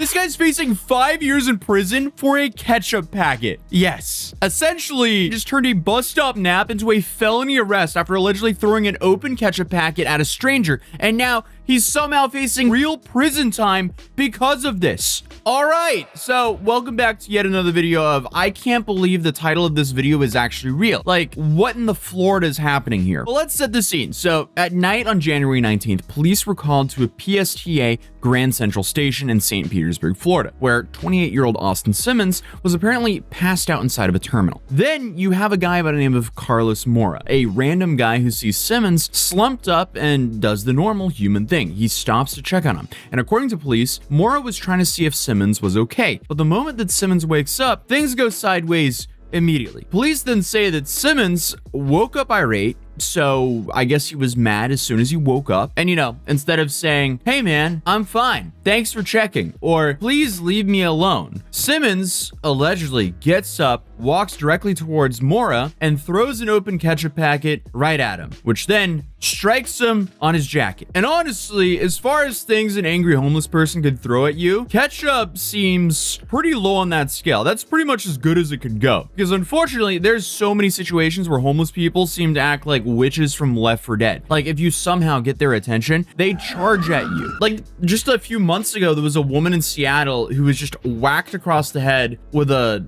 This guy's facing 5 years in prison for a ketchup packet. Yes. Essentially, just turned a bus-stop nap into a felony arrest after allegedly throwing an open ketchup packet at a stranger. And now he's somehow facing real prison time because of this. All right, so welcome back to yet another video of I can't believe the title of this video is actually real. Like, what in the Florida is happening here? Well, let's set the scene. So at night on January 19th, police were called to a PSTA Grand Central Station in St. Petersburg, Florida, where 28-year-old Austin Simmons was apparently passed out inside of a terminal. Then you have a guy by the name of Carlos Mora, a random guy who sees Simmons slumped up and does the normal human thing. He stops to check on him. And according to police, Mora was trying to see if Simmons was okay. But the moment that Simmons wakes up, things go sideways immediately. Police then say that Simmons woke up irate, so I guess he was mad as soon as he woke up. And instead of saying, "Hey man, I'm fine, thanks for checking," or "Please leave me alone," Simmons allegedly gets up, walks directly towards Mora, and throws an open ketchup packet right at him, which then strikes him on his jacket. And honestly, as far as things an angry homeless person could throw at you, ketchup seems pretty low on that scale. That's pretty much as good as it could go. Because unfortunately, there's so many situations where homeless people seem to act like witches from Left 4 Dead. Like, if you somehow get their attention, they charge at you. Like, just a few months ago, there was a woman in Seattle who was just whacked across the head with a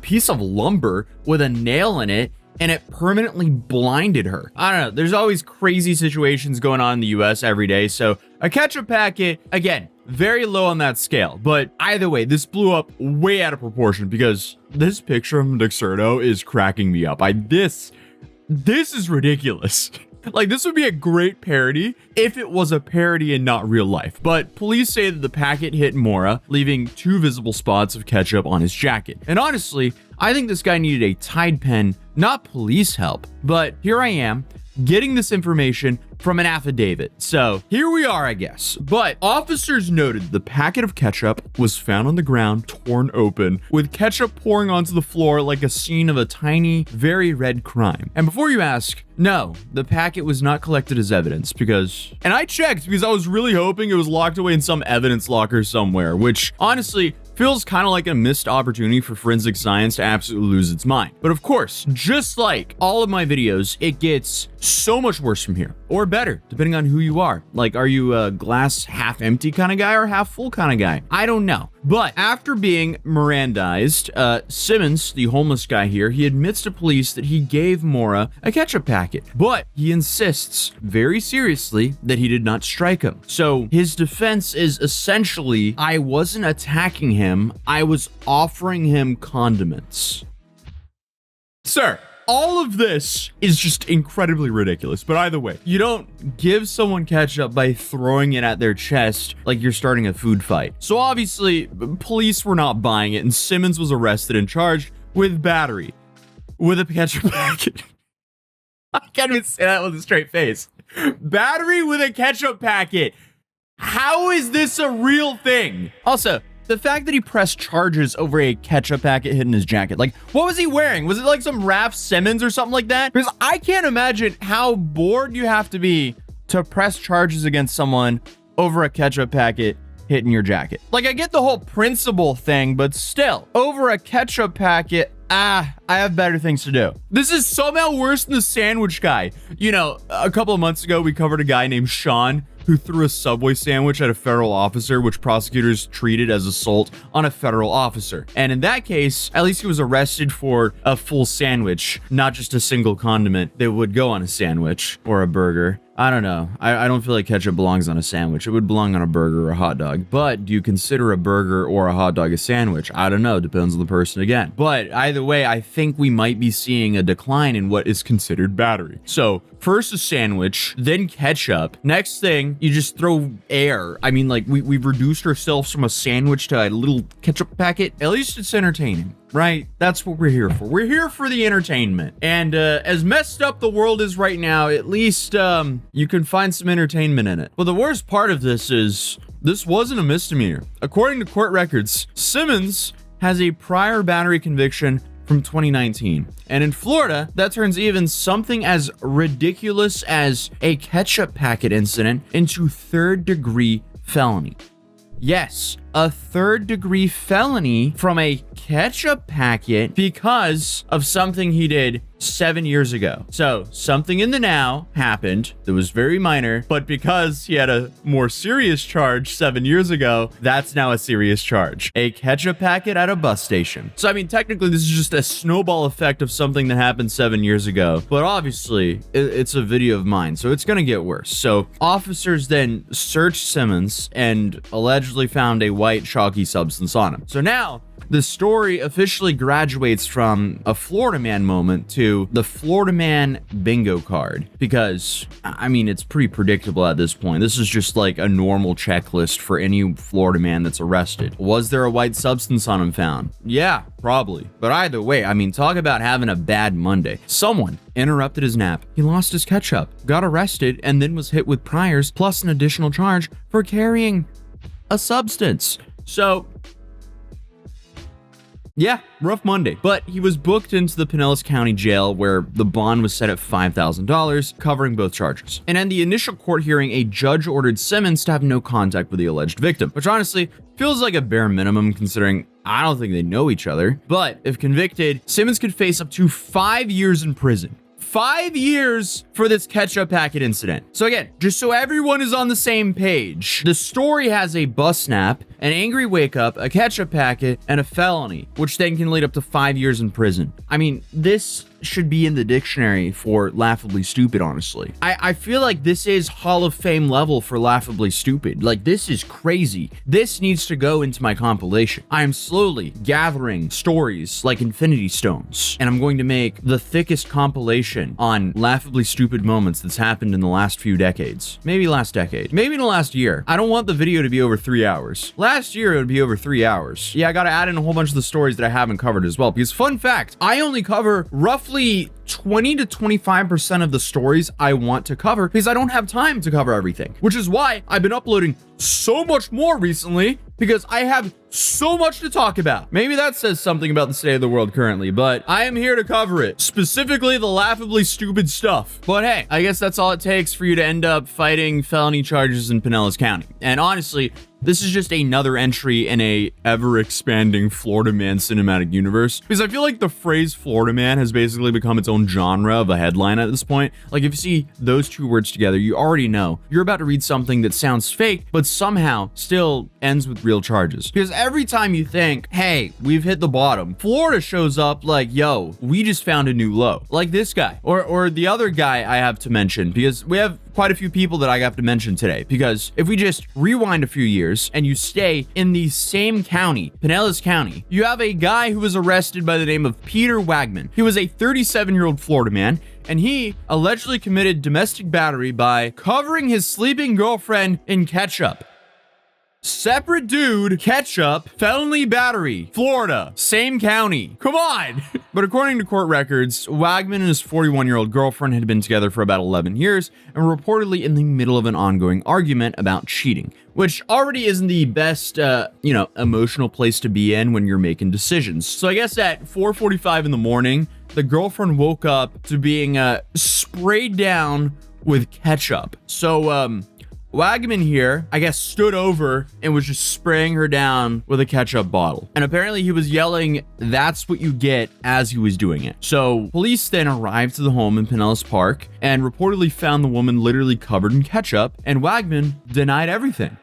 piece of lumber with a nail in it, and it permanently blinded her. I don't know. There's always crazy situations going on in the US every day. So a ketchup packet, again, very low on that scale. But either way, this blew up way out of proportion because this picture of Dexerto is cracking me up. This is ridiculous. Like, this would be a great parody if it was a parody and not real life. But police say that the packet hit Mora, leaving 2 visible spots of ketchup on his jacket. And honestly, I think this guy needed a Tide pen, not police help. But here I am, getting this information from an affidavit. So here we are, I guess. But officers noted the packet of ketchup was found on the ground, torn open, with ketchup pouring onto the floor like a scene of a tiny, very red crime. And before you ask, no, the packet was not collected as evidence and I checked because I was really hoping it was locked away in some evidence locker somewhere, which honestly feels kind of like a missed opportunity for forensic science to absolutely lose its mind. But of course, just like all of my videos, it gets so much worse from here, or better, depending on who you are. Like, are you a glass half empty kind of guy or half full kind of guy? I don't know. But after being Mirandized, Simmons, the homeless guy here, he admits to police that he gave Mora a ketchup packet, but he insists very seriously that he did not strike him. So his defense is essentially, I wasn't attacking him, I was offering him condiments. Sir, all of this is just incredibly ridiculous. But either way, you don't give someone ketchup by throwing it at their chest like you're starting a food fight. So obviously, police were not buying it, and Simmons was arrested and charged with battery with a ketchup packet. I can't even say that with a straight face. Battery with a ketchup packet. How is this a real thing? Also, the fact that he pressed charges over a ketchup packet hidden in his jacket. Like, what was he wearing? Was it like some Raf Simons or something like that? Because I can't imagine how bored you have to be to press charges against someone over a ketchup packet hidden in your jacket. Like, I get the whole principle thing, but still, over a ketchup packet, I have better things to do. This is somehow worse than the sandwich guy. A couple of months ago, we covered a guy named Sean who threw a Subway sandwich at a federal officer, which prosecutors treated as assault on a federal officer. And in that case, at least he was arrested for a full sandwich, not just a single condiment that would go on a sandwich or a burger. I don't know. I don't feel like ketchup belongs on a sandwich. It would belong on a burger or a hot dog. But do you consider a burger or a hot dog a sandwich? I don't know. Depends on the person again. But either way, I think we might be seeing a decline in what is considered battery. So first a sandwich, then ketchup. Next thing, you just throw air. I mean, like, we've reduced ourselves from a sandwich to a little ketchup packet. At least it's entertaining, right? That's what we're here for. We're here for the entertainment. And as messed up the world is right now, at least you can find some entertainment in it. Well, the worst part of this is this wasn't a misdemeanor. According to court records, Simmons has a prior battery conviction from 2019. And in Florida, that turns even something as ridiculous as a ketchup packet incident into third-degree felony. Yes, a third-degree felony from a ketchup packet because of something he did 7 years ago. So something in the now happened that was very minor, but because he had a more serious charge 7 years ago, that's now a serious charge. A ketchup packet at a bus station. So I mean, technically this is just a snowball effect of something that happened 7 years ago, but obviously it's a video of mine, so it's gonna get worse. So officers then searched Simmons and allegedly found a white chalky substance on him. So now the story officially graduates from a Florida man moment to the Florida man bingo card, because I mean, it's pretty predictable at this point. This is just like a normal checklist for any Florida man that's arrested. Was there a white substance on him found? Yeah, probably. But either way, I mean, talk about having a bad Monday. Someone interrupted his nap. He lost his ketchup, got arrested, and then was hit with priors plus an additional charge for carrying a substance. So yeah, rough Monday. But he was booked into the Pinellas County Jail, where the bond was set at $5,000, covering both charges. And in the initial court hearing, a judge ordered Simmons to have no contact with the alleged victim, which honestly feels like a bare minimum considering I don't think they know each other. But if convicted, Simmons could face up to 5 years in prison. 5 years for this ketchup packet incident. So again, just so everyone is on the same page, the story has a bus snap, an angry wake up, a ketchup packet, and a felony, which then can lead up to 5 years in prison. I mean, this should be in the dictionary for laughably stupid, honestly. I feel like this is Hall of Fame level for laughably stupid. Like, this is crazy. This needs to go into my compilation. I am slowly gathering stories like Infinity Stones, and I'm going to make the thickest compilation on laughably stupid moments that's happened in the last few decades. Maybe last decade. Maybe in the last year. I don't want the video to be over 3 hours. Last year, it would be over 3 hours. Yeah, I gotta add in a whole bunch of the stories that I haven't covered as well, because fun fact, I only cover roughly 20 to 25% of the stories I want to cover because I don't have time to cover everything, which is why I've been uploading so much more recently, because I have so much to talk about. Maybe that says something about the state of the world currently, but I am here to cover it, specifically the laughably stupid stuff. But hey, I guess that's all it takes for you to end up fighting felony charges in Pinellas County. And honestly, this is just another entry in a ever-expanding Florida man cinematic universe, because I feel like the phrase Florida man has basically become its own genre of a headline at this point. Like, if you see those two words together, you already know you're about to read something that sounds fake, but somehow still ends with real charges. Because every time you think, hey, we've hit the bottom, Florida shows up like, yo, we just found a new low. Like this guy, or the other guy I have to mention, because we have quite a few people that I have to mention today, because if we just rewind a few years and you stay in the same county, Pinellas County, you have a guy who was arrested by the name of Peter Wagman. He was a 37-year-old Florida man, and he allegedly committed domestic battery by covering his sleeping girlfriend in ketchup. Separate dude, ketchup, felony battery, Florida, same county. Come on. But according to court records, Wagman and his 41-year-old girlfriend had been together for about 11 years and were reportedly in the middle of an ongoing argument about cheating, which already isn't the best, emotional place to be in when you're making decisions. So I guess at 4:45 in the morning, the girlfriend woke up to being sprayed down with ketchup. So, Wagman here, I guess, stood over and was just spraying her down with a ketchup bottle. And apparently he was yelling, "That's what you get," as he was doing it. So police then arrived to the home in Pinellas Park and reportedly found the woman literally covered in ketchup, and Wagman denied everything.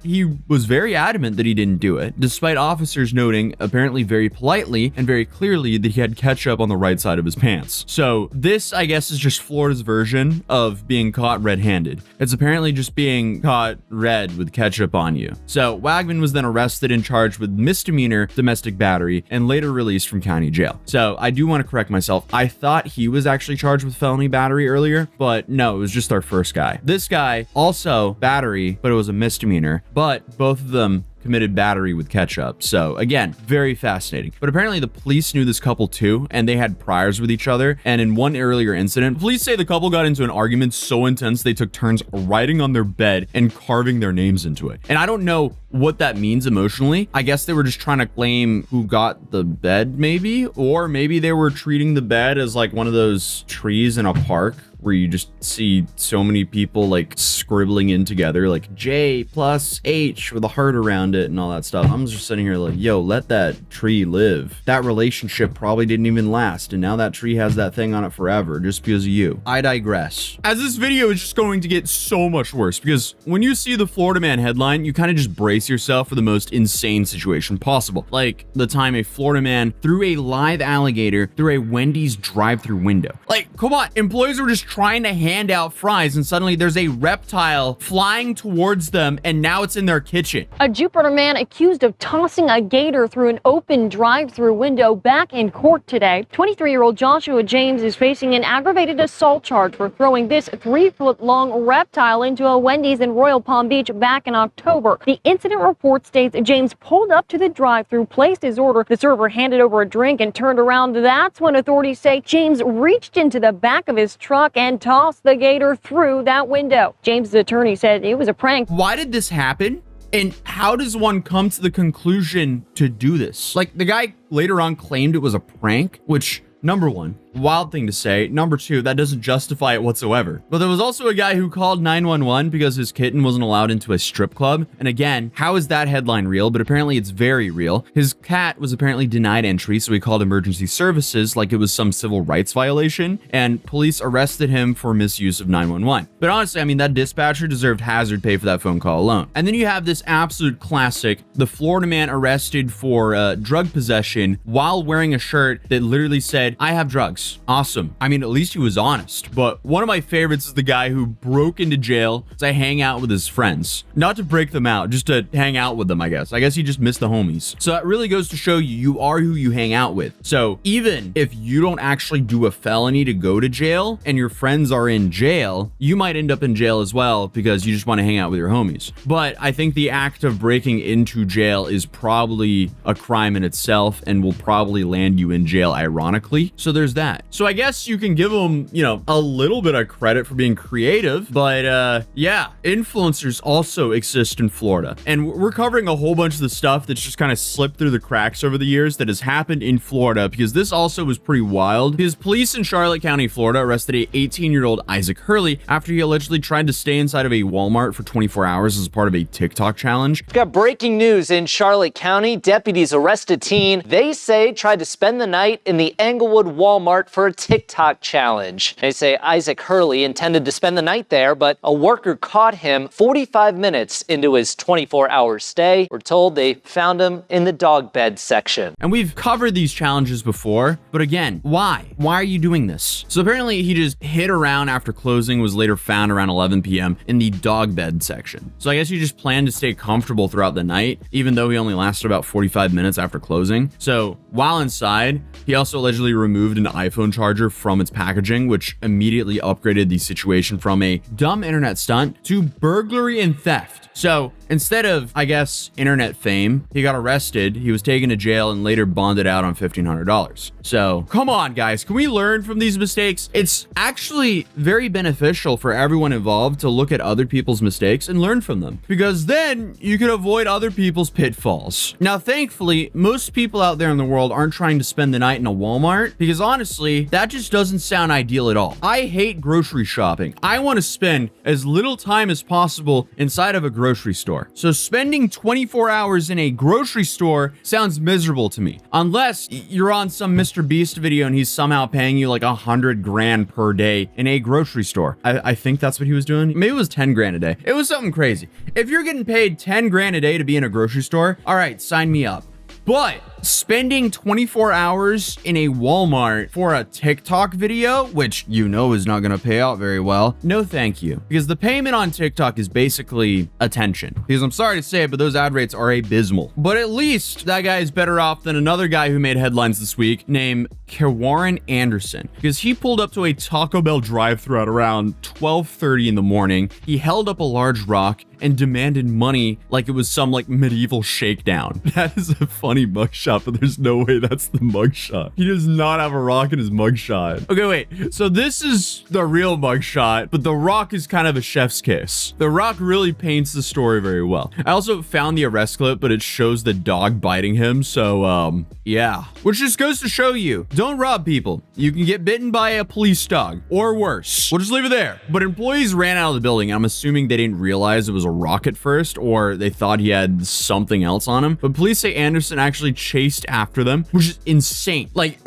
He was very adamant that he didn't do it, despite officers noting, apparently very politely and very clearly, that he had ketchup on the right side of his pants. So this, I guess, is just Florida's version of being caught red-handed. It's apparently just being caught red with ketchup on you. So Wagman was then arrested and charged with misdemeanor domestic battery and later released from county jail. So I do want to correct myself. I thought he was actually charged with felony battery earlier, but no, it was just our first guy. This guy also battery, but it was a misdemeanor, but both of them committed battery with ketchup. So again, very fascinating. But apparently the police knew this couple too, and they had priors with each other. And in one earlier incident, police say the couple got into an argument so intense they took turns writing on their bed and carving their names into it. And I don't know what that means emotionally. I guess they were just trying to claim who got the bed, maybe, or maybe they were treating the bed as like one of those trees in a park where you just see so many people like scribbling in together, like J plus H with a heart around it and all that stuff. I'm just sitting here like, yo, let that tree live. That relationship probably didn't even last, and now that tree has that thing on it forever just because of you. I digress. As this video is just going to get so much worse, because when you see the Florida man headline, you kind of just brace yourself for the most insane situation possible. Like the time a Florida man threw a live alligator through a Wendy's drive-through window. Like, come on, employees were just trying to hand out fries and suddenly there's a reptile flying towards them and now it's in their kitchen. A Jupiter man accused of tossing a gator through an open drive-through window back in court today. 23-year-old Joshua James is facing an aggravated assault charge for throwing this 3-foot-long reptile into a Wendy's in Royal Palm Beach back in October. The incident report states James pulled up to the drive-through, placed his order, the server handed over a drink and turned around. That's when authorities say James reached into the back of his truck and tossed the gator through that window. James' attorney said it was a prank. Why did this happen? And how does one come to the conclusion to do this? Like, the guy later on claimed it was a prank, which, number one, wild thing to say. Number two, that doesn't justify it whatsoever. But there was also a guy who called 911 because his kitten wasn't allowed into a strip club. And again, how is that headline real? But apparently it's very real. His cat was apparently denied entry, so he called emergency services like it was some civil rights violation, and police arrested him for misuse of 911. But honestly, I mean, that dispatcher deserved hazard pay for that phone call alone. And then you have this absolute classic, the Florida man arrested for drug possession while wearing a shirt that literally said, "I have drugs." Awesome. I mean, at least he was honest. But one of my favorites is the guy who broke into jail to hang out with his friends. Not to break them out, just to hang out with them, I guess. I guess he just missed the homies. So that really goes to show you, you are who you hang out with. So even if you don't actually do a felony to go to jail and your friends are in jail, you might end up in jail as well because you just want to hang out with your homies. But I think the act of breaking into jail is probably a crime in itself and will probably land you in jail, ironically. So there's that. So I guess you can give them, you know, a little bit of credit for being creative, but yeah, influencers also exist in Florida. And we're covering a whole bunch of the stuff that's just kind of slipped through the cracks over the years that has happened in Florida, because this also was pretty wild. Because police in Charlotte County, Florida arrested a 18-year-old Isaac Hurley after he allegedly tried to stay inside of a Walmart for 24 hours as part of a TikTok challenge. We've got breaking news in Charlotte County. Deputies arrest a teen they say tried to spend the night in the Englewood Walmart for a TikTok challenge. They say Isaac Hurley intended to spend the night there, but a worker caught him 45 minutes into his 24-hour stay. We're told they found him in the dog bed section. And we've covered these challenges before, but again, why? Why are you doing this? So apparently he just hid around after closing, was later found around 11 p.m. in the dog bed section. So I guess he just planned to stay comfortable throughout the night, even though he only lasted about 45 minutes after closing. So while inside, he also allegedly removed an iPhone charger from its packaging, which immediately upgraded the situation from a dumb internet stunt to burglary and theft. So instead of, I guess, internet fame, he got arrested, he was taken to jail, and later bonded out on $1,500. So come on, guys, can we learn from these mistakes? It's actually very beneficial for everyone involved to look at other people's mistakes and learn from them, because then you can avoid other people's pitfalls. Now, thankfully, most people out there in the world aren't trying to spend the night in a Walmart, because honestly, that just doesn't sound ideal at all. I hate grocery shopping. I want to spend as little time as possible inside of a grocery store. So spending 24 hours in a grocery store sounds miserable to me. Unless you're on some Mr. Beast video and he's somehow paying you like $100,000 per day in a grocery store. I think that's what he was doing. Maybe it was 10 grand a day. It was something crazy. If you're getting paid 10 grand a day to be in a grocery store, all right, sign me up. But spending 24 hours in a Walmart for a TikTok video, which you know is not going to pay out very well, no thank you. Because the payment on TikTok is basically attention. Because I'm sorry to say it, but those ad rates are abysmal. But at least that guy is better off than another guy who made headlines this week named Warren Anderson. Because he pulled up to a Taco Bell drive-thru at around 12:30 in the morning. He held up a large rock and demanded money like it was some like medieval shakedown. That is a funny mugshot mugshot, but there's no way that's the mugshot. He does not have a rock in his mugshot. Okay, wait. So this is the real mugshot, but the rock is kind of a chef's kiss. The rock really paints the story very well. I also found the arrest clip, but it shows the dog biting him. So, yeah. Which just goes to show you, don't rob people. You can get bitten by a police dog or worse. We'll just leave it there. But employees ran out of the building. I'm assuming they didn't realize it was a rock at first, or they thought he had something else on him. But police say Anderson actually chased after them, which is insane. Like,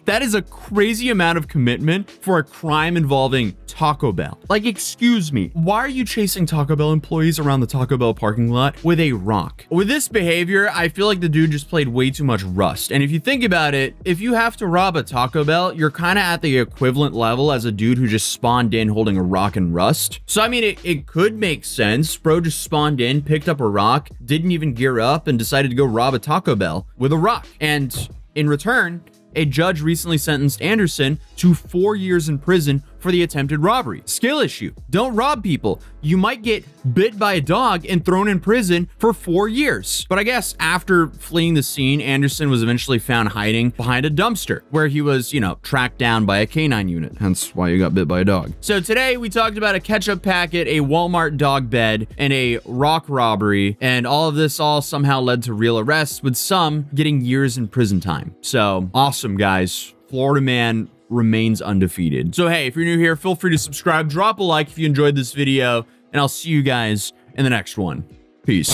that is a crazy amount of commitment for a crime involving Taco Bell. Like, excuse me, why are you chasing Taco Bell employees around the Taco Bell parking lot with a rock? With this behavior, I feel like the dude just played way too much Rust. And if you think about it, if you have to rob a Taco Bell, you're kind of at the equivalent level as a dude who just spawned in holding a rock and Rust. So, I mean, it could make sense. Bro just spawned in, picked up a rock, didn't even gear up, and decided to go rob a Taco Bell with a rock. And in return, a judge recently sentenced Anderson to 4 years in prison for the attempted robbery. Skill issue. Don't rob people. You might get bit by a dog and thrown in prison for 4 years. But I guess after fleeing the scene, Anderson was eventually found hiding behind a dumpster where he was, tracked down by a canine unit. Hence why you got bit by a dog. So today we talked about a ketchup packet, a Walmart dog bed, and a rock robbery. And all of this somehow led to real arrests, with some getting years in prison time. So awesome, guys. Florida man remains undefeated. So hey, if you're new here, feel free to subscribe, drop a like if you enjoyed this video, and I'll see you guys in the next one. Peace.